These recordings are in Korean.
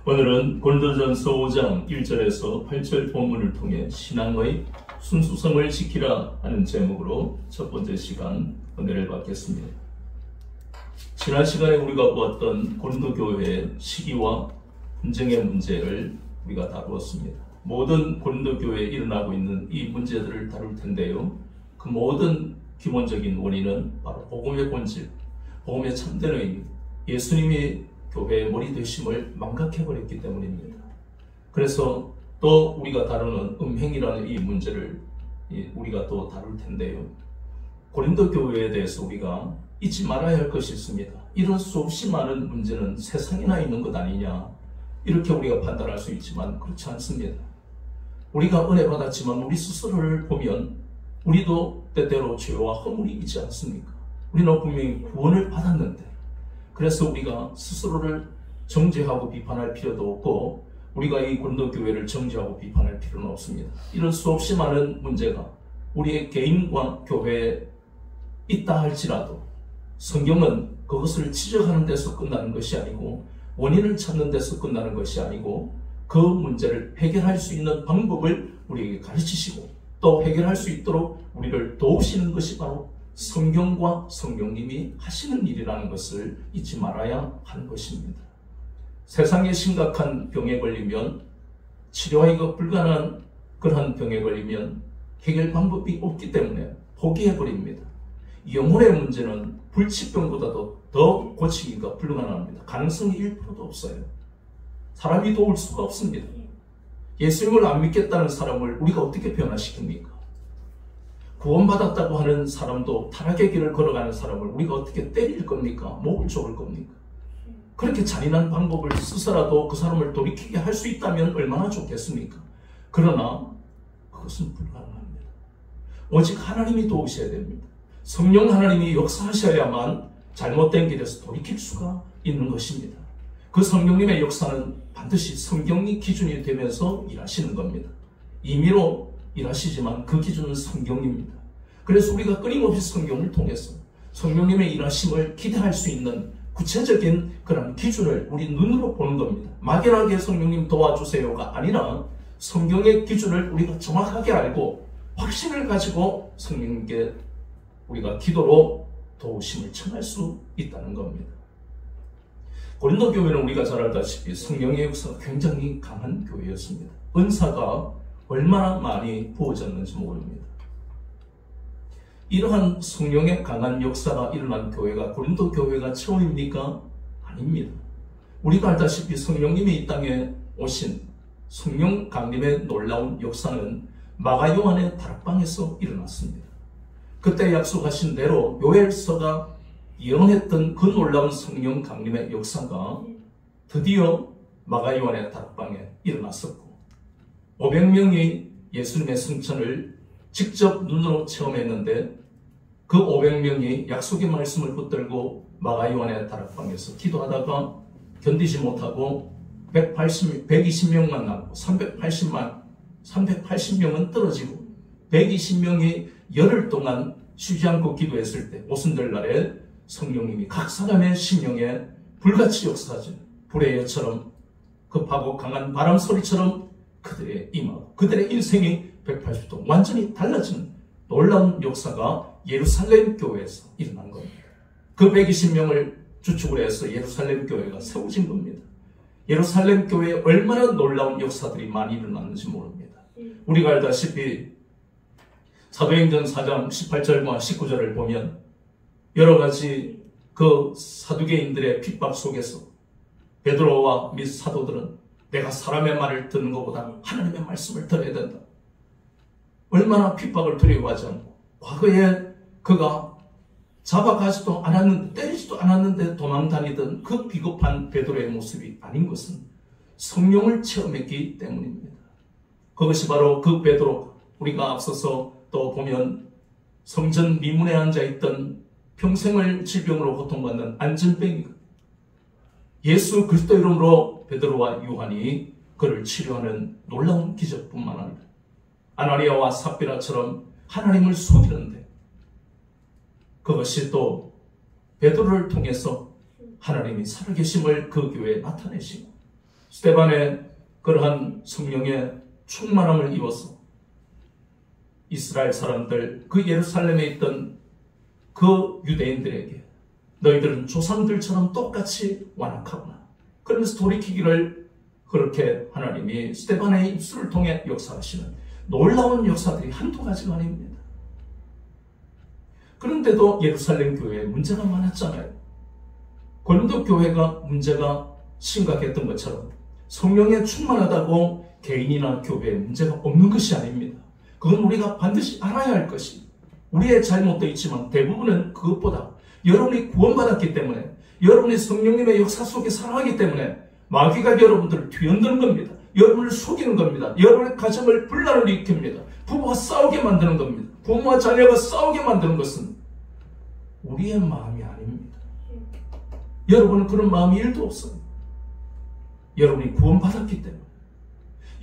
오늘은 고린도전서 5장 1절에서 8절 본문을 통해 신앙의 순수성을 지키라 하는 제목으로 첫 번째 시간 은혜를 받겠습니다. 지난 시간에 우리가 보았던 고린도 교회의 시기와 분쟁의 문제를 우리가 다루었습니다. 모든 고린도 교회에 일어나고 있는 이 문제들을 다룰 텐데요. 그 모든 기본적인 원인은 바로 복음의 본질, 복음의 참된 의미, 예수님이 교회의 머리 되심을 망각해버렸기 때문입니다. 그래서 또 우리가 다루는 음행이라는 이 문제를 우리가 또 다룰 텐데요. 고린도 교회에 대해서 우리가 잊지 말아야 할 것이 있습니다. 이런 수없이 많은 문제는 세상에나 있는 것 아니냐, 이렇게 우리가 판단할 수 있지만 그렇지 않습니다. 우리가 은혜 받았지만 우리 스스로를 보면 우리도 때때로 죄와 허물이 있지 않습니까? 우리는 분명히 구원을 받았는데, 그래서 우리가 스스로를 정죄하고 비판할 필요도 없고 우리가 이 고린도 교회를 정죄하고 비판할 필요는 없습니다. 이런 수없이 많은 문제가 우리의 개인과 교회에 있다 할지라도 성경은 그것을 지적하는 데서 끝나는 것이 아니고, 원인을 찾는 데서 끝나는 것이 아니고, 그 문제를 해결할 수 있는 방법을 우리에게 가르치시고 또 해결할 수 있도록 우리를 도우시는 것이 바로 성경과 성령님이 하시는 일이라는 것을 잊지 말아야 하는 것입니다. 세상에 심각한 병에 걸리면, 치료하기가 불가능한 그러한 병에 걸리면 해결 방법이 없기 때문에 포기해버립니다. 영혼의 문제는 불치병보다도 더 고치기가 불가능합니다. 가능성이 1%도 없어요. 사람이 도울 수가 없습니다. 예수님을 안 믿겠다는 사람을 우리가 어떻게 변화시킵니까? 구원받았다고 하는 사람도 타락의 길을 걸어가는 사람을 우리가 어떻게 때릴 겁니까? 목을 조를 겁니까? 그렇게 잔인한 방법을 쓰서라도 그 사람을 돌이키게 할 수 있다면 얼마나 좋겠습니까? 그러나 그것은 불가능합니다. 오직 하나님이 도우셔야 됩니다. 성령 하나님이 역사하셔야만 잘못된 길에서 돌이킬 수가 있는 것입니다. 그 성령님의 역사는 반드시 성경이 기준이 되면서 일하시는 겁니다. 임의로 일하시지만 그 기준은 성경입니다. 그래서 우리가 끊임없이 성경을 통해서 성령님의 일하심을 기대할 수 있는 구체적인 그런 기준을 우리 눈으로 보는 겁니다. 막연하게 성령님 도와주세요가 아니라 성경의 기준을 우리가 정확하게 알고 확신을 가지고 성령님께 우리가 기도로 도우심을 청할 수 있다는 겁니다. 고린도 교회는 우리가 잘 알다시피 성령의 역사가 굉장히 강한 교회였습니다. 은사가 얼마나 많이 부어졌는지 모릅니다. 이러한 성령의 강한 역사가 일어난 교회가 고린도 교회가 처음입니까? 아닙니다. 우리가 알다시피 성령님이 이 땅에 오신 성령 강림의 놀라운 역사는 마가 요한의 다락방에서 일어났습니다. 그때 약속하신 대로 요엘서가 예언했던 그 놀라운 성령 강림의 역사가 드디어 마가 요한의 다락방에 일어났었고, 500명이 예수님의 승천을 직접 눈으로 체험했는데 그 500명이 약속의 말씀을 붙들고 마가 요한의 다락방에서 기도하다가 견디지 못하고 120명만 남고 380명은 떨어지고 120명이 열흘 동안 쉬지 않고 기도했을 때 오순절 날에 성령님이 각 사람의 심령에 불같이 역사하신 불의 여처럼 급하고 강한 바람 소리처럼 그들의 임하고 그들의 인생이 180도 완전히 달라지는 놀라운 역사가 예루살렘 교회에서 일어난 겁니다. 그 120명을 주축으로 해서 예루살렘 교회가 세워진 겁니다. 예루살렘 교회에 얼마나 놀라운 역사들이 많이 일어났는지 모릅니다. 우리가 알다시피 사도행전 4장 18절과 19절을 보면 여러 가지 그 사두개인들의 핍박 속에서 베드로와 및 사도들은 내가 사람의 말을 듣는 것보다 하나님의 말씀을 들어야 된다. 얼마나 핍박을 두려워하지 않고, 과거에 그가 잡아가지도 않았는데, 때리지도 않았는데 도망다니던 그 비겁한 베드로의 모습이 아닌 것은 성령을 체험했기 때문입니다. 그것이 바로 그 베드로, 우리가 앞서서 또 보면 성전 미문에 앉아있던 평생을 질병으로 고통받는 안전뱅이가 예수 그리스도 이름으로 베드로와 요한이 그를 치료하는 놀라운 기적뿐만 아니라 아나니아와 삽비라처럼 하나님을 속이는데, 그것이 또 베드로를 통해서 하나님이 살아계심을 그 교회에 나타내시고 스데반의 그러한 성령의 충만함을 입어서 이스라엘 사람들, 그 예루살렘에 있던 그 유대인들에게 너희들은 조상들처럼 똑같이 완악하구나, 그러면서 돌이키기를, 그렇게 하나님이 스데반의 입술을 통해 역사하시는 놀라운 역사들이 한두 가지가 아닙니다. 그런데도 예루살렘 교회에 문제가 많았잖아요. 고린도 교회가 문제가 심각했던 것처럼 성령에 충만하다고 개인이나 교회에 문제가 없는 것이 아닙니다. 그건 우리가 반드시 알아야 할 것이, 우리의 잘못도 있지만 대부분은 그것보다 여러분이 구원받았기 때문에, 여러분이 성령님의 역사 속에 살아가기 때문에 마귀가 여러분들을 뒤흔드는 겁니다. 여러분을 속이는 겁니다. 여러분의 가정을 분란을 일으킵니다. 부부가 싸우게 만드는 겁니다. 부모와 자녀가 싸우게 만드는 것은 우리의 마음이 아닙니다. 여러분은 그런 마음이 1도 없어요. 여러분이 구원받았기 때문에.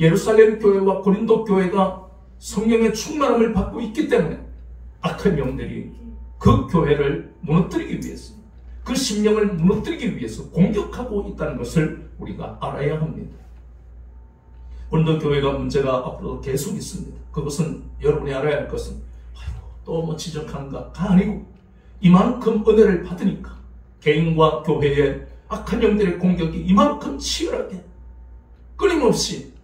예루살렘 교회와 고린도 교회가 성령의 충만함을 받고 있기 때문에 악한 영들이 그 교회를 무너뜨리기 위해서, 그 심령을 무너뜨리기 위해서 공격하고 있다는 것을 우리가 알아야 합니다. 고린도 교회가 문제가 앞으로 계속 있습니다. 그것은 여러분이 알아야 할 것은 또 뭐 지적한가가 아니고, 이만큼 은혜를 받으니까 개인과 교회의 악한 영들의 공격이 이만큼 치열하게 끊임없이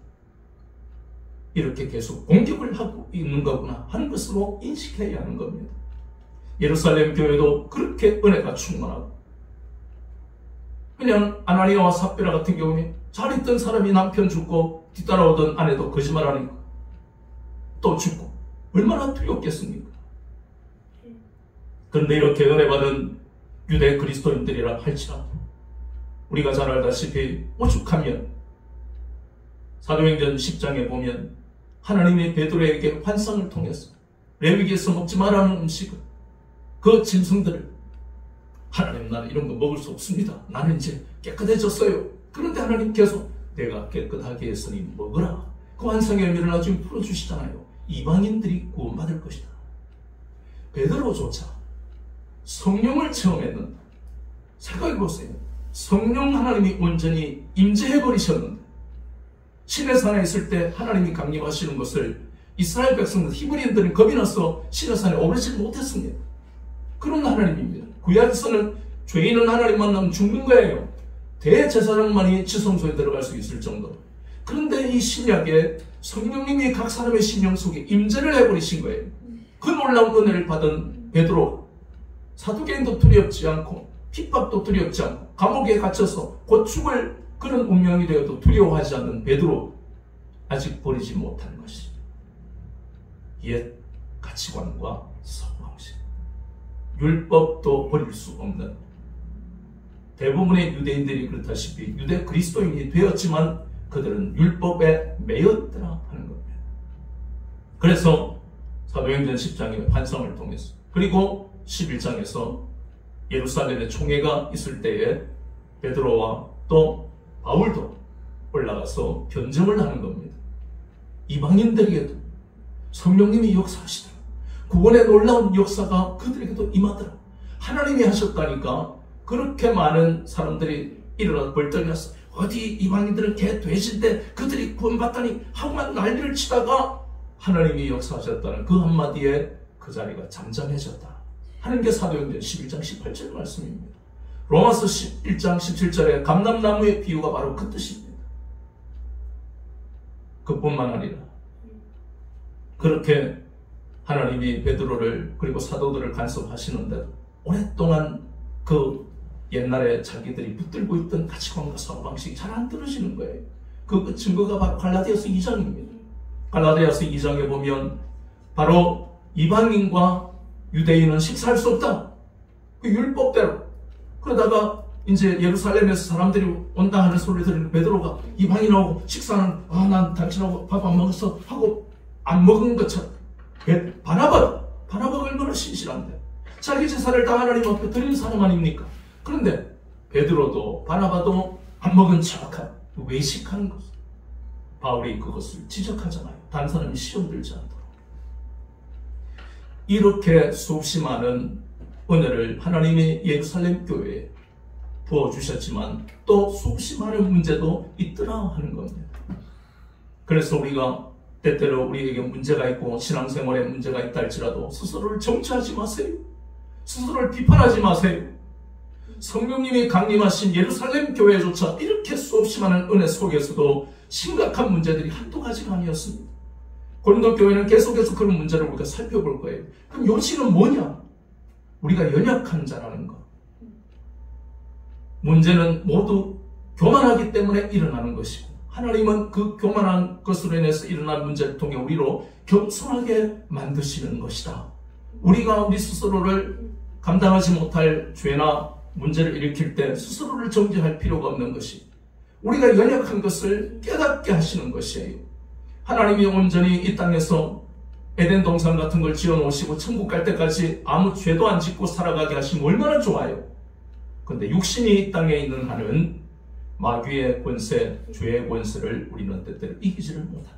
이렇게 계속 공격을 하고 있는 거구나 하는 것으로 인식해야 하는 겁니다. 예루살렘 교회도 그렇게 은혜가 충만하고, 그냥 아나니아와 삽비라 같은 경우는 잘 있던 사람이 남편 죽고 뒤따라오던 아내도 거짓말하니까 또 죽고 얼마나 두렵겠습니까? 그런데 이렇게 은혜받은 유대 그리스도인들이라 할지라도 우리가 잘 알다시피 오죽하면 사도행전 10장에 보면 하나님이 베드로에게 환상을 통해서 레위기에서 먹지 말라는 음식을, 그 짐승들을, 하나님 나는 이런 거 먹을 수 없습니다, 나는 이제 깨끗해졌어요. 그런데 하나님께서 내가 깨끗하게 했으니 먹으라, 그 환상의 의미를 나중에 풀어주시잖아요. 이방인들이 구원받을 것이다. 베드로조차 성령을 체험했는데, 생각해보세요. 성령 하나님이 온전히 임재해버리셨는데, 시내산에 있을 때 하나님이 강림하시는 것을 이스라엘 백성들, 히브리인들은 겁이 나서 시내산에 오르지 못했습니다. 그런 하나님입니다. 구약에서는 죄인은 하나님 만나면 죽는 거예요. 대제사장만이 지성소에 들어갈 수 있을 정도로. 그런데 이 신약에 성령님이 각 사람의 심령 속에 임재를 해버리신 거예요. 그 놀라운 은혜를 받은 베드로, 사두개인도 두렵지 않고 핍박도 두렵지 않고 감옥에 갇혀서 곧 죽을 그런 운명이 되어도 두려워하지 않는 베드로, 아직 버리지 못한 것이 옛 가치관과 사고방식, 율법도 버릴 수 없는, 대부분의 유대인들이 그렇다시피 유대 그리스도인이 되었지만 그들은 율법에 매였더라 하는 겁니다. 그래서 사도행전 10장의 환상을 통해서, 그리고 11장에서 예루살렘의 총회가 있을 때에 베드로와 또 바울도 올라가서 변증을 하는 겁니다. 이방인들에게도 성령님이 역사하시더라, 구원의 놀라운 역사가 그들에게도 임하더라, 하나님이 하셨다니까 그렇게 많은 사람들이 일어나서 벌떡이었어. 어디 이방인들은 개 돼지인데 그들이 구원받다니 하고만 난리를 치다가 하나님이 역사하셨다는 그 한마디에 그 자리가 잠잠해졌다 하는 게 사도행전 11장 18절 말씀입니다. 로마서 11장 17절에 감람나무의 비유가 바로 그 뜻입니다. 그뿐만 아니라 그렇게 하나님이 베드로를 그리고 사도들을 간섭하시는데 오랫동안 그 옛날에 자기들이 붙들고 있던 가치관과 사고방식이 잘 안 떨어지는 거예요. 그 증거가 바로 갈라디아서 2장입니다. 갈라디아서 2장에 보면 바로 이방인과 유대인은 식사할 수 없다, 그 율법대로. 그러다가 이제 예루살렘에서 사람들이 온다 하는 소리를 들으니 베드로가 이방인하고 식사는 난 당신하고 밥 안 먹었어 하고 안 먹은 것처럼, 바나바가 얼마나 신실한데 자기 제사를 다 하나님 앞에 드리는 사람 아닙니까? 그런데 베드로도 바나바도 안 먹은 척한 외식하는 것, 바울이 그것을 지적하잖아요. 다른 사람이 시험 들지 않도록. 이렇게 수없이 많은 은혜를 하나님의 예루살렘 교회에 부어주셨지만 또 수없이 많은 문제도 있더라 하는 겁니다. 그래서 우리가 때때로 우리에게 문제가 있고 신앙생활에 문제가 있다 할지라도 스스로를 정죄하지 마세요. 스스로를 비판하지 마세요. 성령님이 강림하신 예루살렘 교회조차 이렇게 수없이 많은 은혜 속에서도 심각한 문제들이 한두 가지가 아니었습니다. 고린도 교회는 계속해서 그런 문제를 우리가 살펴볼 거예요. 그럼 요지는 뭐냐? 우리가 연약한 자라는 것. 문제는 모두 교만하기 때문에 일어나는 것이고 하나님은 그 교만한 것으로 인해서 일어난 문제를 통해 우리로 겸손하게 만드시는 것이다. 우리가 우리 스스로를 감당하지 못할 죄나 문제를 일으킬 때 스스로를 정죄할 필요가 없는 것이 우리가 연약한 것을 깨닫게 하시는 것이에요. 하나님이 온전히 이 땅에서 에덴 동산 같은 걸 지어놓으시고 천국 갈 때까지 아무 죄도 안 짓고 살아가게 하시면 얼마나 좋아요. 그런데 육신이 이 땅에 있는 한은 마귀의 권세, 죄의 권세를 우리는 때때로 이기지를 못합니다.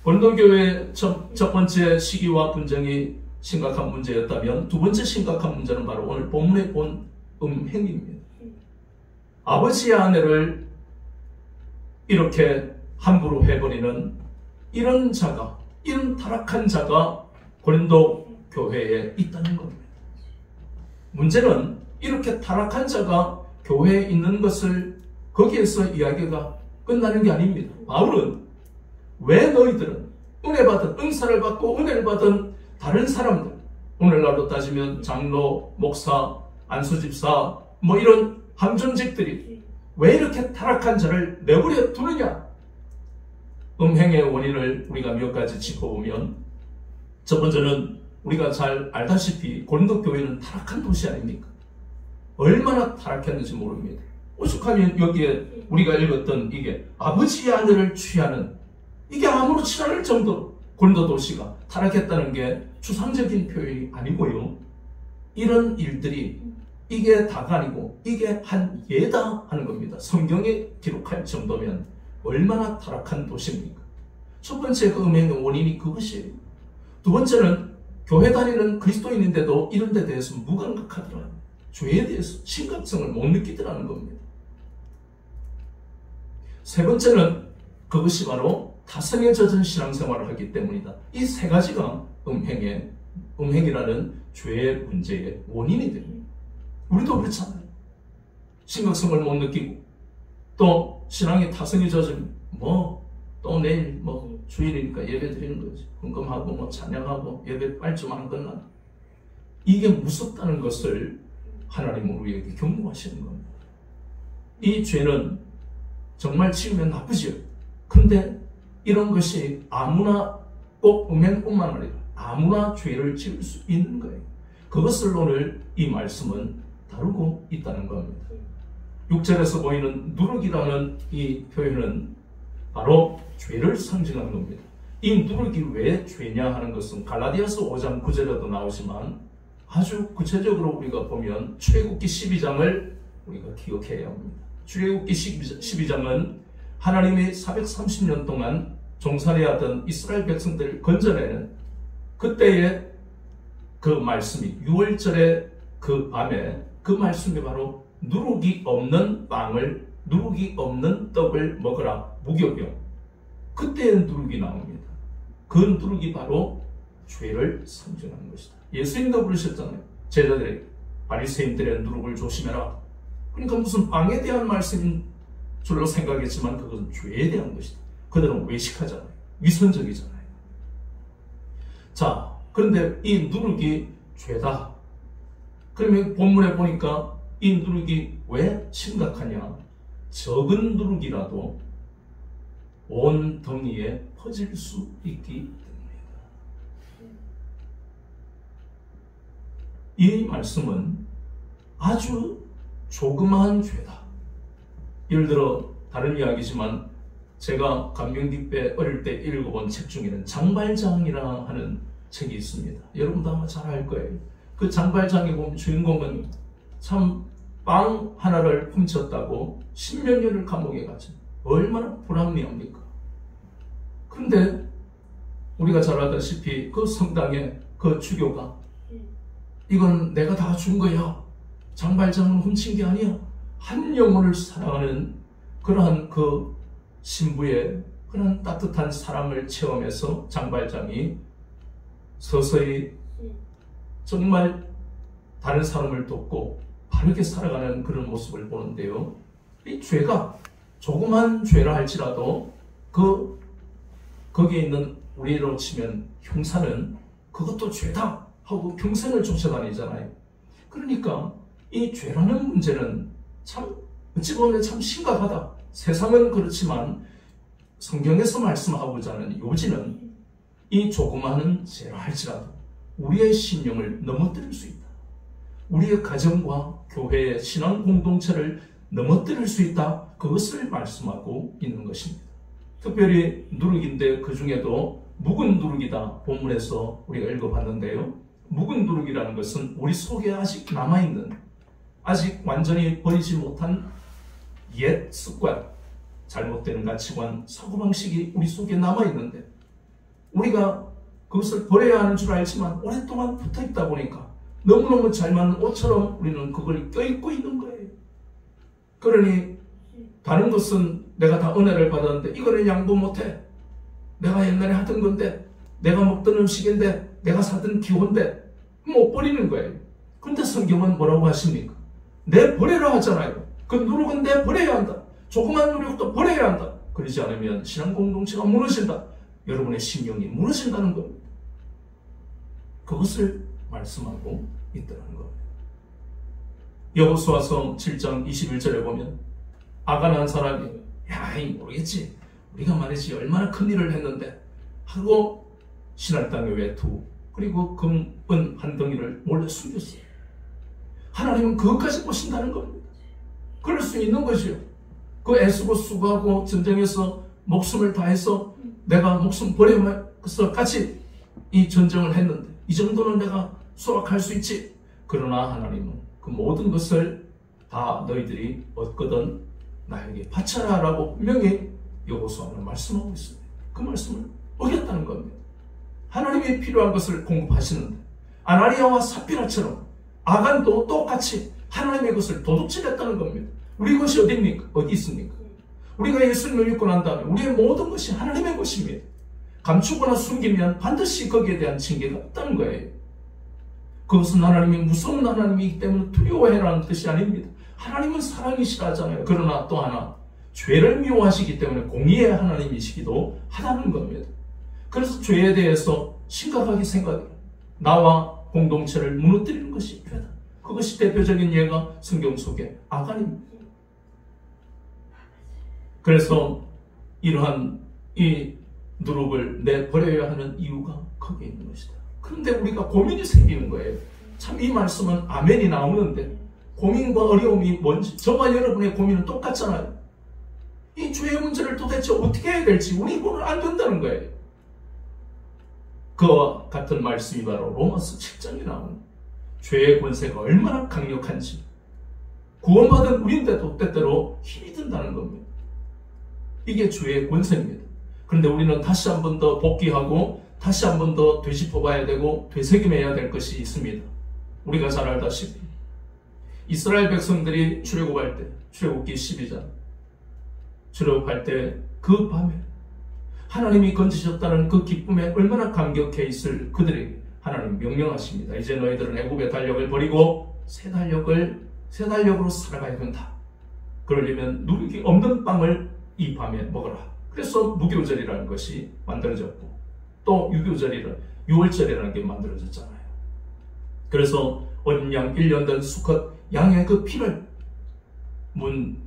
고린도 교회의 첫 번째 시기와 분쟁이 심각한 문제였다면 두 번째 심각한 문제는 바로 오늘 본문에 본 음행입니다. 아버지의 아내를 이렇게 함부로 해버리는 이런 자가, 이런 타락한 자가 고린도 교회에 있다는 겁니다. 문제는 이렇게 타락한 자가 교회에 있는 것을 거기에서 이야기가 끝나는 게 아닙니다. 바울은 왜 너희들은 은혜 받은, 은사를 받고 은혜를 받은 다른 사람들, 오늘날로 따지면 장로, 목사, 안수집사 뭐 이런 함존직들이 왜 이렇게 타락한 자를 내버려 두느냐? 음행의 원인을 우리가 몇 가지 짚어보면 첫 번째는 우리가 잘 알다시피 고린도 교회는 타락한 도시 아닙니까? 얼마나 타락했는지 모릅니다. 오죽하면 여기에 우리가 읽었던 이게 아버지의 아내를 취하는 이게 아무렇지 않을 정도로 고린도 도시가 타락했다는 게 추상적인 표현이 아니고요. 이런 일들이 이게 다가 아니고 이게 한 예다 하는 겁니다. 성경에 기록할 정도면 얼마나 타락한 도시입니까? 첫 번째 그 음행의 원인이 그것이에요. 두 번째는 교회 다니는 그리스도인인데도 이런 데 대해서 무감각하더라고요. 죄에 대해서 심각성을 못 느끼더라는 겁니다. 세 번째는 그것이 바로 타성에 젖은 신앙생활을 하기 때문이다. 이 세 가지가 음행이라는 죄의 문제의 원인이 됩니다. 우리도 그렇잖아요. 심각성을 못 느끼고 또 신앙의 타성에 젖은 또 내일 주일이니까 예배 드리는 거지. 헌금하고 찬양하고 예배 빨리만 끝나. 이게 무섭다는 것을 하나님은 우리에게 경고하시는 겁니다. 이 죄는 정말 지으면 나쁘지요. 그런데 이런 것이 아무나 꼭 음행뿐만 아니라 아무나 죄를 지을 수 있는 거예요. 그것을 오늘 이 말씀은 다루고 있다는 겁니다. 6절에서 보이는 누룩이라는 이 표현은 바로 죄를 상징하는 겁니다. 이 누룩이 왜 죄냐 하는 것은 갈라디아서 5장 9절에도 나오지만 아주 구체적으로 우리가 보면 출애굽기 12장을 우리가 기억해야 합니다. 출애굽기 12장은 하나님이 430년 동안 종살이하던 이스라엘 백성들을 건져내는 그때의 그 말씀이 6월절의 그 밤에 그 말씀이 바로 누룩이 없는 빵을, 누룩이 없는 떡을 먹으라 무교병. 그때의 누룩이 나옵니다. 그 누룩이 바로 죄를 상징하는 것이다. 예수님도 그러셨잖아요. 제자들에게 바리새인들의 누룩을 조심해라. 그러니까 무슨 빵에 대한 말씀인 줄로 생각했지만 그것은 죄에 대한 것이다. 그들은 외식하잖아요. 위선적이잖아요. 자, 그런데 이 누룩이 죄다. 그러면 본문에 보니까 이 누룩이 왜 심각하냐? 적은 누룩이라도 온 덩이에 퍼질 수 있기 때문입니다. 이 말씀은 아주 조그마한 죄다. 예를 들어 다른 이야기지만 제가 감명깊게 어릴 때 읽어본 책 중에는 장발장이라 하는 책이 있습니다. 여러분도 아마 잘 알 거예요. 그 장발장에 보면 주인공은 참 빵 하나를 훔쳤다고 10몇 년을 감옥에 갔죠. 얼마나 불합리합니까? 그런데 우리가 잘 알다시피 그 성당의 그 주교가 이건 내가 다 준 거야. 장발장은 훔친 게 아니야. 한 영혼을 사랑하는 그러한 그 신부의 그런 따뜻한 사랑을 체험해서 장발장이 서서히 정말 다른 사람을 돕고 바르게 살아가는 그런 모습을 보는데요. 이 죄가 조그만 죄라 할지라도 거기에 있는 우리로 치면 형사는 그것도 죄다 하고 평생을 쫓아다니잖아요. 그러니까 이 죄라는 문제는 참 어찌 보면 참 심각하다. 세상은 그렇지만 성경에서 말씀하고자 하는 요지는 이 조그마한 죄라 할지라도 우리의 심령을 넘어뜨릴 수 있다. 우리의 가정과 교회의 신앙 공동체를 넘어뜨릴 수 있다. 그것을 말씀하고 있는 것입니다. 특별히 누룩인데 그 중에도 묵은 누룩이다. 본문에서 우리가 읽어봤는데요. 묵은 누룩이라는 것은 우리 속에 아직 남아있는, 아직 완전히 버리지 못한 옛 습관, 잘못된 가치관, 사고방식이 우리 속에 남아있는데 우리가 그것을 버려야 하는 줄 알지만 오랫동안 붙어있다 보니까 너무너무 잘 맞는 옷처럼 우리는 그걸 껴입고 있는 거예요. 그러니 다른 것은 내가 다 은혜를 받았는데 이거는 양보 못해. 내가 옛날에 하던 건데, 내가 먹던 음식인데, 내가 사던 기호인데 못 버리는 거예요. 그런데 성경은 뭐라고 하십니까? 내 버려라 하잖아요. 그 누룩은 내 버려야 한다. 조그만 누룩도 버려야 한다. 그러지 않으면 신앙 공동체가 무너진다. 여러분의 심령이 무너진다는 겁니다. 그것을 말씀하고 있다는 겁니다. 여호수아서 7장 21절에 보면 아간 한 사람이 야, 모르겠지. 우리가 말이지 얼마나 큰 일을 했는데 하고 신할 땅에 외투 그리고 금은 한 덩이를 몰래 숨겼어요. 하나님은 그것까지 보신다는 겁니다. 그럴 수 있는 거죠. 그 애쓰고 수고하고 전쟁에서 목숨을 다해서 내가 목숨 버리면서 같이 이 전쟁을 했는데 이 정도는 내가 수확할 수 있지. 그러나 하나님은 그 모든 것을 다 너희들이 얻거든 나에게 바쳐라 라고 분명히 여호수아는 말씀하고 있습니다. 그 말씀을 어겼다는 겁니다. 하나님이 필요한 것을 공급하시는데 아나니아와 삽비라처럼 아간도 똑같이 하나님의 것을 도둑질했다는 겁니다. 우리 것이 어디입니까? 어디 있습니까? 우리가 예수님을 믿고 난 다음에 우리의 모든 것이 하나님의 것입니다. 감추거나 숨기면 반드시 거기에 대한 징계가 없다는 거예요. 그것은 하나님이 무서운 하나님이기 때문에 두려워해라는 뜻이 아닙니다. 하나님은 사랑이시라 하잖아요. 그러나 또 하나 죄를 미워하시기 때문에 공의의 하나님이시기도 하다는 겁니다. 그래서 죄에 대해서 심각하게 생각해요. 나와 공동체를 무너뜨리는 것이 죄다. 그것이 대표적인 예가 성경 속에 아간입니다. 그래서 이러한 이 누룩을 내버려야 하는 이유가 거기에 있는 것이다. 그런데 우리가 고민이 생기는 거예요. 참 이 말씀은 아멘이 나오는데 고민과 어려움이 뭔지 저와 여러분의 고민은 똑같잖아요. 이 죄의 문제를 도대체 어떻게 해야 될지 우리는 안 된다는 거예요. 그와 같은 말씀이 바로 로마서 7장에 나오는 죄의 권세가 얼마나 강력한지 구원받은 우리인데도 때때로 힘이 든다는 겁니다. 이게 죄의 권세입니다. 그런데 우리는 다시 한 번 더 복귀하고 다시 한 번 더 되짚어봐야 되고 되새김해야 될 것이 있습니다. 우리가 잘 알다시피 이스라엘 백성들이 출애굽할 때 출애굽기 12장 출애굽할 때 그 밤에 하나님이 건지셨다는 그 기쁨에 얼마나 감격해 있을 그들에게 하나님 명령하십니다. 이제 너희들은 애굽의 달력을 버리고 새 달력으로 살아가야 된다. 그러려면 누룩이 없는 빵을 이 밤에 먹어라. 그래서 무교절이라는 것이 만들어졌고 또 유월절이라는 게 만들어졌잖아요. 그래서 어린 양 1년 된 수컷 양의 그 피를 문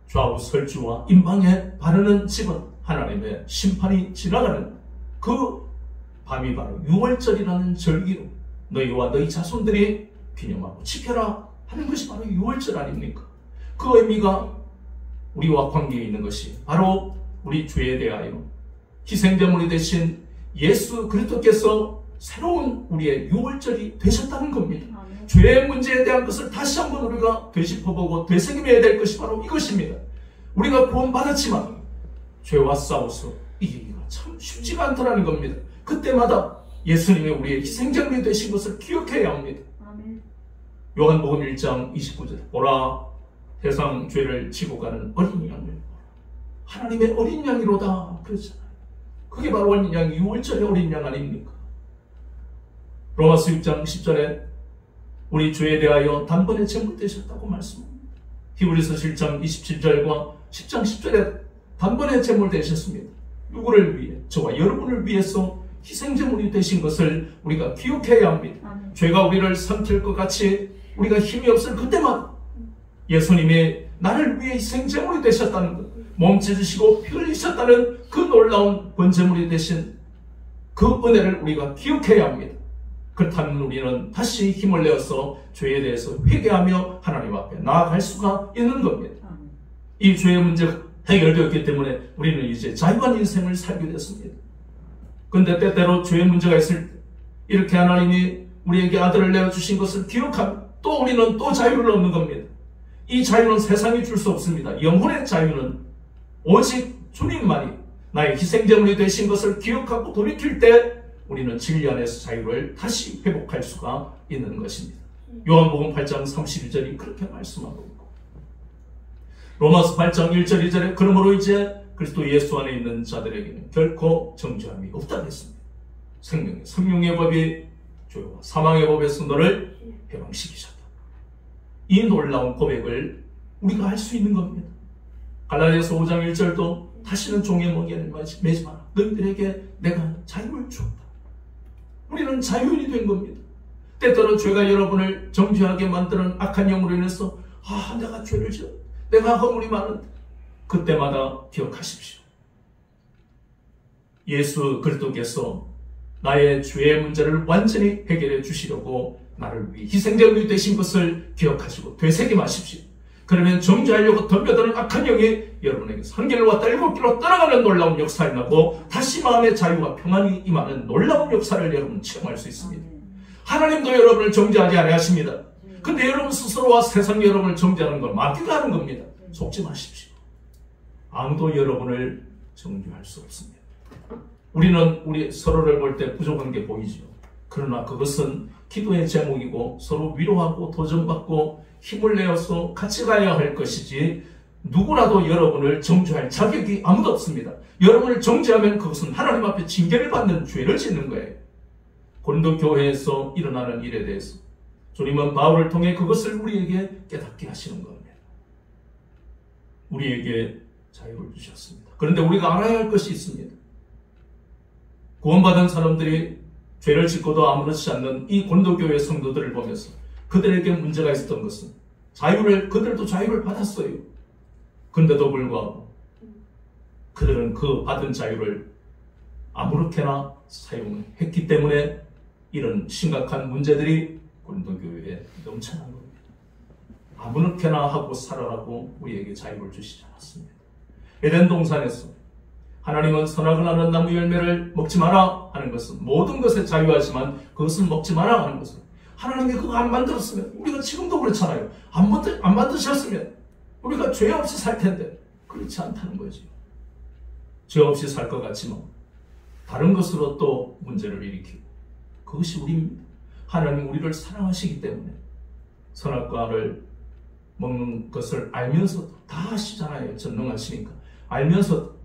좌우 설주와 임방에 바르는 집은 하나님의 심판이 지나가는 그 밤이 바로 유월절이라는 절기로 너희와 너희 자손들이 기념하고 지켜라 하는 것이 바로 유월절 아닙니까? 그 의미가 우리와 관계에 있는 것이 바로 우리 죄에 대하여 희생제물이 되신 예수 그리스도께서 새로운 우리의 유월절이 되셨다는 겁니다. 죄의 문제에 대한 것을 다시 한번 우리가 되짚어보고 되새김해야 될 것이 바로 이것입니다. 우리가 구원받았지만 죄와 싸워서 이기기가 참 쉽지가 않더라는 겁니다. 그때마다 예수님의 우리의 희생제물이 되신 것을 기억해야 합니다. 요한복음 1장 29절 보라 세상 죄를 지고 가는 어린 양을 하나님의 어린 양이로다 그러잖아요. 그게 바로 어린 양, 6월절의 어린 양 아닙니까? 로마서 6장 10절에 우리 죄에 대하여 단번에 제물되셨다고 말씀합니다. 히브리서 7장 27절과 10장 10절에 단번에 제물되셨습니다. 누구를 위해? 저와 여러분을 위해서 희생제물이 되신 것을 우리가 기억해야 합니다. 죄가 우리를 삼킬 것 같이 우리가 힘이 없을 그때마다 예수님이 나를 위해 희생제물이 되셨다는 것, 몸 찢으시고 피 흘리셨다는 그 놀라운 번제물이 되신 그 은혜를 우리가 기억해야 합니다. 그렇다면 우리는 다시 힘을 내어서 죄에 대해서 회개하며 하나님 앞에 나아갈 수가 있는 겁니다. 이 죄의 문제가 해결되었기 때문에 우리는 이제 자유한 인생을 살게 됐습니다. 그런데 때때로 죄의 문제가 있을 때 이렇게 하나님이 우리에게 아들을 내어주신 것을 기억하며 또 우리는 또 자유를 얻는 겁니다. 이 자유는 세상이 줄 수 없습니다. 영혼의 자유는 오직 주님만이 나의 희생제물이 되신 것을 기억하고 돌이킬 때 우리는 진리 안에서 자유를 다시 회복할 수가 있는 것입니다. 요한복음 8장 32절이 그렇게 말씀하고 있고 로마서 8장 1절 2절에 그러므로 이제 그리스도 예수 안에 있는 자들에게는 결코 정죄함이 없다고 했습니다. 성령의 법이 죄와 사망의 법에서 너를 해방시키셨다. 이 놀라운 고백을 우리가 할 수 있는 겁니다. 갈라디아서 5장 1절도 다시는 종의 멍에를 매지 마라. 너희들에게 내가 자유를 주었다. 우리는 자유인이 된 겁니다. 때때로 죄가 여러분을 정죄하게 만드는 악한 영으로 인해서 내가 죄를 지어 내가 허물이 많은데 그때마다 기억하십시오. 예수 그리스도께서 나의 죄의 문제를 완전히 해결해 주시려고 나를 위해 희생제물이 되신 것을 기억하시고 되새김하십시오. 그러면 정죄하려고 덤벼드는 악한 영이 여러분에게 한 길로 왔다 7길로 떠나가는 놀라운 역사를 나고 다시 마음의 자유와 평안이 임하는 놀라운 역사를 여러분 체험할 수 있습니다. 하나님도 여러분을 정죄하지 아니하십니다. 근데 여러분 스스로와 세상이 여러분을 정죄하는 걸 막기가 하는 겁니다. 속지 마십시오. 아무도 여러분을 정죄할 수 없습니다. 우리는 우리 서로를 볼 때 부족한 게 보이죠. 그러나 그것은 기도의 제목이고 서로 위로하고 도전받고 힘을 내어서 같이 가야 할 것이지 누구라도 여러분을 정죄할 자격이 아무도 없습니다. 여러분을 정죄하면 그것은 하나님 앞에 징계를 받는 죄를 짓는 거예요. 고린도 교회에서 일어나는 일에 대해서 주님은 바울을 통해 그것을 우리에게 깨닫게 하시는 겁니다. 우리에게 자유를 주셨습니다. 그런데 우리가 알아야 할 것이 있습니다. 구원받은 사람들이 죄를 짓고도 아무렇지 않는 이 고린도 교회 성도들을 보면서 그들에게 문제가 있었던 것은 그들도 자유를 받았어요. 그런데도 불구하고 그들은 그 받은 자유를 아무렇게나 사용했기 때문에 이런 심각한 문제들이 고린도 교회에 넘쳐난 겁니다. 아무렇게나 하고 살아라고 우리에게 자유를 주시지 않았습니다. 에덴 동산에서 하나님은 선악을 하는 나무 열매를 먹지 마라 하는 것은 모든 것에 자유하지만 그것은 먹지 마라 하는 것은 하나님이 그거 안 만들었으면 우리가 지금도 그렇잖아요. 안 만드셨으면 우리가 죄 없이 살 텐데 그렇지 않다는 거죠. 죄 없이 살 것 같지만 다른 것으로 또 문제를 일으키고 그것이 우리입니다. 하나님 우리를 사랑하시기 때문에 선악과를 먹는 것을 알면서도 다 하시잖아요. 전능하시니까. 알면서도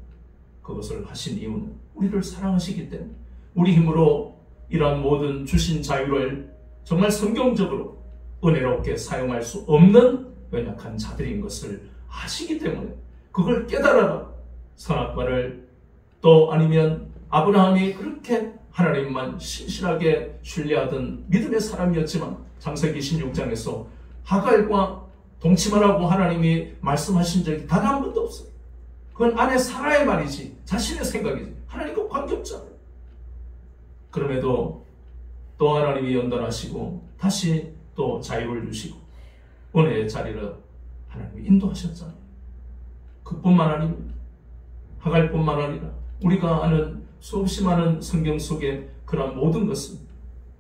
그것을 하신 이유는 우리를 사랑하시기 때문에 우리 힘으로 이러한 모든 주신 자유를 정말 성경적으로 은혜롭게 사용할 수 없는 연약한 자들인 것을 아시기 때문에 그걸 깨달아라 선악과를 또 아니면 아브라함이 그렇게 하나님만 신실하게 신뢰하던 믿음의 사람이었지만 창세기 16장에서 하갈과 동침하라고 하나님이 말씀하신 적이 단 한 번도 없어요. 그건 아내 사라의 말이지 자신의 생각이지 하나님과 관계없잖아요. 그럼에도 또 하나님이 연단하시고 다시 또 자유를 주시고 은혜의 자리를 하나님이 인도하셨잖아요. 그뿐만 아닙니다. 하갈뿐만 아니라 우리가 아는 수없이 많은 성경 속의 그런 모든 것은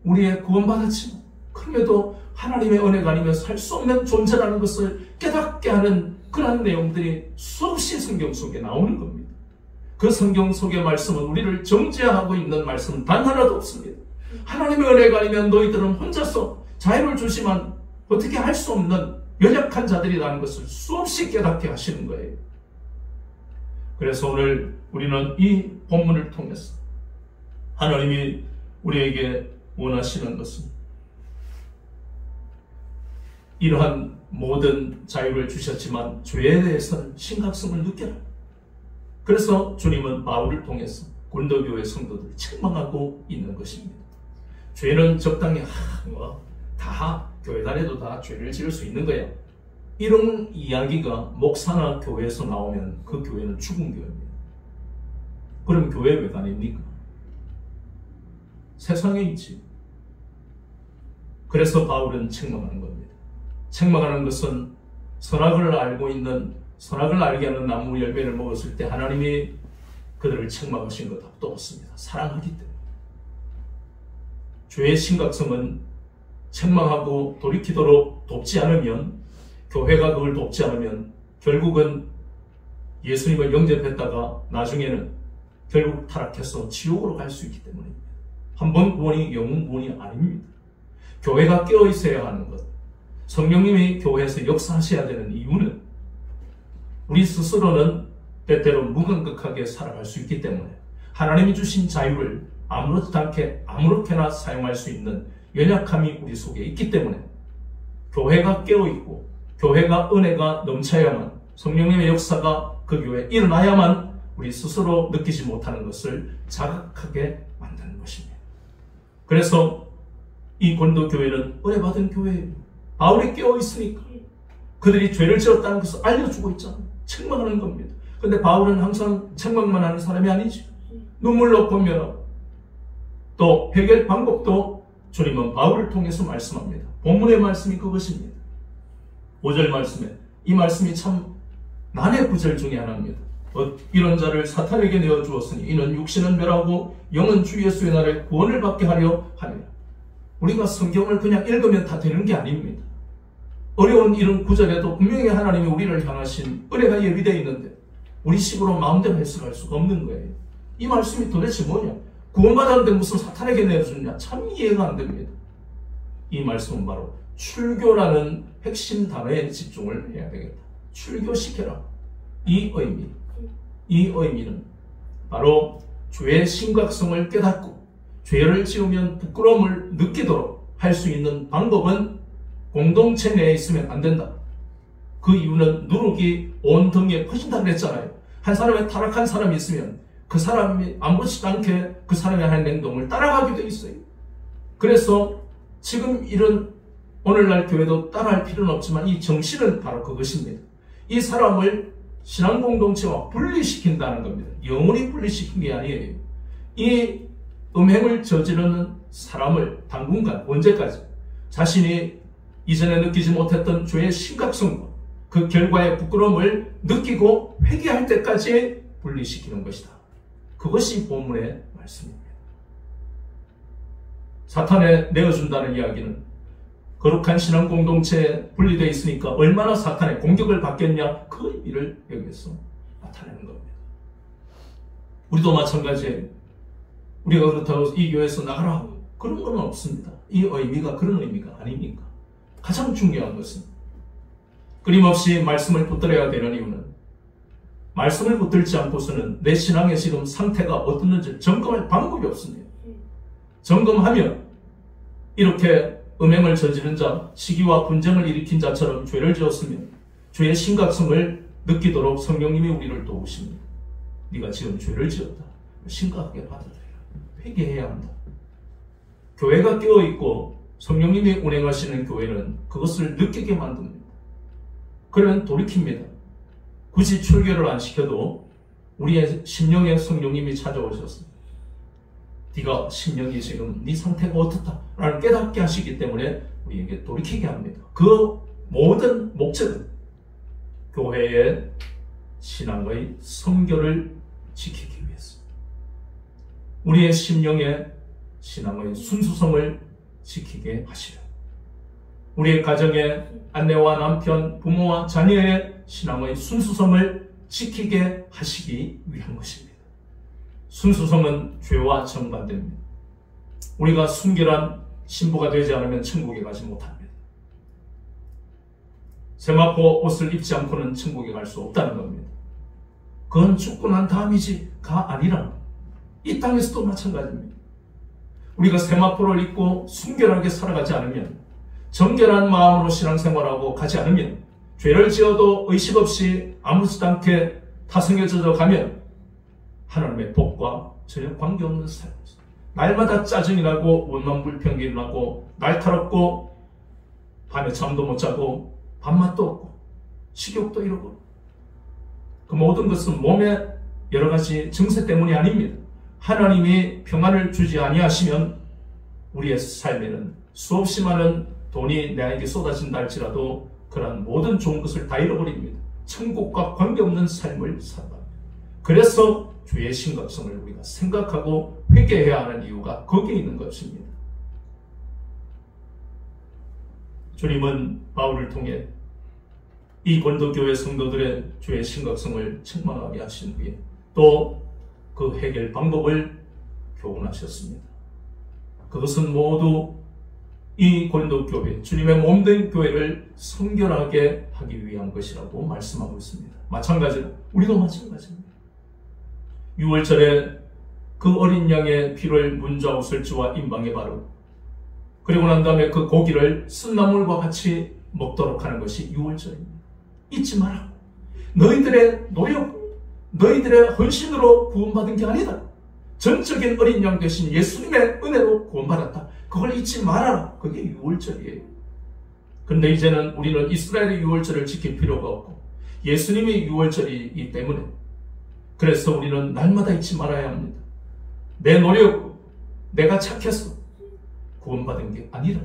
우리의 구원받았지만 그럼에도 하나님의 은혜가 아니면 살 수 없는 존재라는 것을 깨닫게 하는 그런 내용들이 수없이 성경 속에 나오는 겁니다. 그 성경 속의 말씀은 우리를 정죄하고 있는 말씀은 단 하나도 없습니다. 하나님의 은혜가 아니면 너희들은 혼자서 자유를 주시만 어떻게 할 수 없는 연약한 자들이라는 것을 수없이 깨닫게 하시는 거예요. 그래서 오늘 우리는 이 본문을 통해서 하나님이 우리에게 원하시는 것은 이러한 모든 자유를 주셨지만 죄에 대해서는 심각성을 느껴라. 그래서 주님은 바울을 통해서 고린도교회 성도들을 책망하고 있는 것입니다. 죄는 적당히 다 교회 다녀도 다 죄를 지을 수 있는 거야. 이런 이야기가 목사나 교회에서 나오면 그 교회는 죽은 교회입니다. 그럼 교회 왜 다닙니까? 세상에 있지. 그래서 바울은 책망하는 겁니다. 책망하는 것은 선악을 알게 하는 나무 열매를 먹었을 때 하나님이 그들을 책망하신 것 답도 없습니다. 사랑하기 때문에. 죄의 심각성은 책망하고 돌이키도록 돕지 않으면, 교회가 그걸 돕지 않으면 결국은 예수님을 영접했다가 나중에는 결국 타락해서 지옥으로 갈 수 있기 때문입니다. 한 번 구원이 영원 구원이 아닙니다. 교회가 깨어 있어야 하는 것, 성령님이 교회에서 역사하셔야 되는 이유는 우리 스스로는 때때로 무감각하게 살아갈 수 있기 때문에 하나님이 주신 자유를 아무렇지 않게 아무렇게나 사용할 수 있는 연약함이 우리 속에 있기 때문에 교회가 깨어있고 교회가 은혜가 넘쳐야만, 성령님의 역사가 그 교회에 일어나야만 우리 스스로 느끼지 못하는 것을 자각하게 만드는 것입니다. 그래서 이 고린도 교회는 은혜받은 교회예요. 바울이 깨어있으니까 그들이 죄를 지었다는 것을 알려주고 있잖아요. 책망하는 겁니다. 근데 바울은 항상 책망만 하는 사람이 아니죠. 눈물로 권면하고 또 해결 방법도 주님은 바울을 통해서 말씀합니다. 본문의 말씀이 그것입니다. 5절 말씀에 이 말씀이 참 난의 구절 중에 하나입니다. 이런 자를 사탄에게 내어주었으니 이는 육신은 멸하고 영은 주 예수의 날에 구원을 받게 하려 하느냐. 우리가 성경을 그냥 읽으면 다 되는 게 아닙니다. 어려운 이런 구절에도 분명히 하나님이 우리를 향하신 은혜가 예비되어 있는데 우리 식으로 마음대로 해석할 수가 없는 거예요. 이 말씀이 도대체 뭐냐? 구원받았는데 무슨 사탄에게 내어주느냐? 참 이해가 안 됩니다. 이 말씀은 바로 출교라는 핵심 단어에 집중을 해야 되겠다. 출교시켜라. 이 의미는 바로 죄의 심각성을 깨닫고 죄를 지으면 부끄러움을 느끼도록 할 수 있는 방법은 공동체 내에 있으면 안 된다. 그 이유는 누룩이 온 등에 퍼진다고 했잖아요. 한 사람의 타락한 사람이 있으면 그 사람이 아무렇지도 않게 그 사람의 하는 행동을 따라가게 돼 있어요. 그래서 지금 이런 오늘날 교회도 따라할 필요는 없지만 이 정신은 바로 그것입니다. 이 사람을 신앙 공동체와 분리시킨다는 겁니다. 영원히 분리시킨 게 아니에요. 이 음행을 저지르는 사람을 당분간 언제까지 자신이 이전에 느끼지 못했던 죄의 심각성과 그 결과의 부끄러움을 느끼고 회개할 때까지 분리시키는 것이다. 그것이 본문의 말씀입니다. 사탄에 내어준다는 이야기는 거룩한 신앙 공동체에 분리되어 있으니까 얼마나 사탄의 공격을 받겠냐, 그 의미를 여기서 나타내는 겁니다. 우리도 마찬가지예요. 우리가 그렇다고 이 교회에서 나가라, 그런 건 없습니다. 이 의미가 그런 의미가 아닙니까? 가장 중요한 것은 끊임없이 말씀을 붙들어야 되는 이유는 말씀을 붙들지 않고서는 내 신앙의 지금 상태가 어떻는지 점검할 방법이 없습니다. 점검하면 이렇게 음행을 저지른 자, 시기와 분쟁을 일으킨 자처럼 죄를 지었으면 죄의 심각성을 느끼도록 성령님이 우리를 도우십니다. 네가 지금 죄를 지었다. 심각하게 받아들여라. 회개해야 한다. 교회가 깨어있고 성령님이 운행하시는 교회는 그것을 느끼게 만듭니다. 그러면 돌이킵니다. 굳이 출교를 안 시켜도 우리의 심령의 성령님이 찾아오셨습니다. 네가 심령이 지금 네 상태가 어떻다 라는 깨닫게 하시기 때문에 우리에게 돌이키게 합니다. 그 모든 목적은 교회의 신앙의 성결을 지키기 위해서, 우리의 심령의 신앙의 순수성을 지키게 하시려, 우리의 가정의 아내와 남편, 부모와 자녀의 신앙의 순수성을 지키게 하시기 위한 것입니다. 순수성은 죄와 정반대입니다. 우리가 순결한 신부가 되지 않으면 천국에 가지 못합니다. 세마포 옷을 입지 않고는 천국에 갈 수 없다는 겁니다. 그건 죽고 난 다음이지가 아니라 이 땅에서도 마찬가지입니다. 우리가 세마포를 입고 순결하게 살아가지 않으면, 정결한 마음으로 신앙생활하고 가지 않으면, 죄를 지어도 의식 없이 아무렇지도 않게 타성에 젖어가면 하나님의 복과 전혀 관계없는 삶입니다. 날마다 짜증이 나고 원망 불평이 일어나고 날카롭고 밤에 잠도 못 자고 밥맛도 없고 식욕도 잃어버리고, 그 모든 것은 몸의 여러 가지 증세 때문이 아닙니다. 하나님이 평안을 주지 아니하시면 우리의 삶에는 수없이 많은 돈이 내게 쏟아진다 할지라도 그러한 모든 좋은 것을 다 잃어버립니다. 천국과 관계없는 삶을 살아갑니다. 그래서 주의 심각성을 우리가 생각하고 회개해야 하는 이유가 거기에 있는 것입니다. 주님은 바울을 통해 이 고린도교회 성도들의 주의 심각성을 책망하게 하신 후에 또 그 해결 방법을 교훈하셨습니다. 그것은 모두 이 고린도교회, 주님의 몸된 교회를 성결하게 하기 위한 것이라고 말씀하고 있습니다. 마찬가지로 우리도 마찬가지입니다. 6월절에 그 어린 양의 피를 문좌우슬주와 임방에 바르고, 그리고 난 다음에 그 고기를 쓴나물과 같이 먹도록 하는 것이 6월절입니다. 잊지 마라. 너희들의 노력, 너희들의 헌신으로 구원받은 게 아니다. 전적인 어린 양 대신 예수님의 은혜로 구원받았다. 그걸 잊지 말아라. 그게 6월절이에요. 근데 이제는 우리는 이스라엘의 6월절을 지킬 필요가 없고 예수님이 6월절이기 때문에, 그래서 우리는 날마다 잊지 말아야 합니다. 내 노력, 내가 착해서 구원받은 게 아니라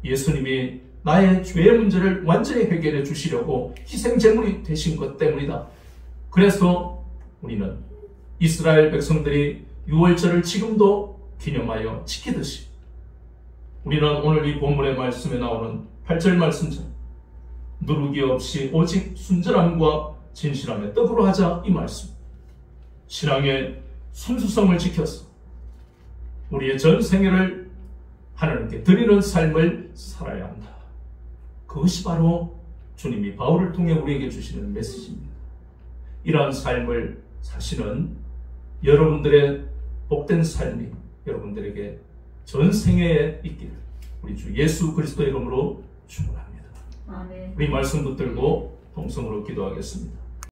예수님이 나의 죄의 문제를 완전히 해결해 주시려고 희생제물이 되신 것 때문이다. 그래서 우리는 이스라엘 백성들이 6월절을 지금도 기념하여 지키듯이 우리는 오늘 이 본문의 말씀에 나오는 8절 말씀처럼 누르기 없이 오직 순전함과 진실함에 떡으로 하자, 이 말씀. 신앙의 순수성을 지켜서 우리의 전 생애를 하나님께 드리는 삶을 살아야 한다. 그것이 바로 주님이 바울을 통해 우리에게 주시는 메시지입니다. 이러한 삶을 사시는 여러분들의 복된 삶이 여러분들에게 전 생애에 있기를 우리 주 예수 그리스도의 이름으로 축원합니다. 아멘. 우리 말씀 붙들고 동성으로 기도하겠습니다.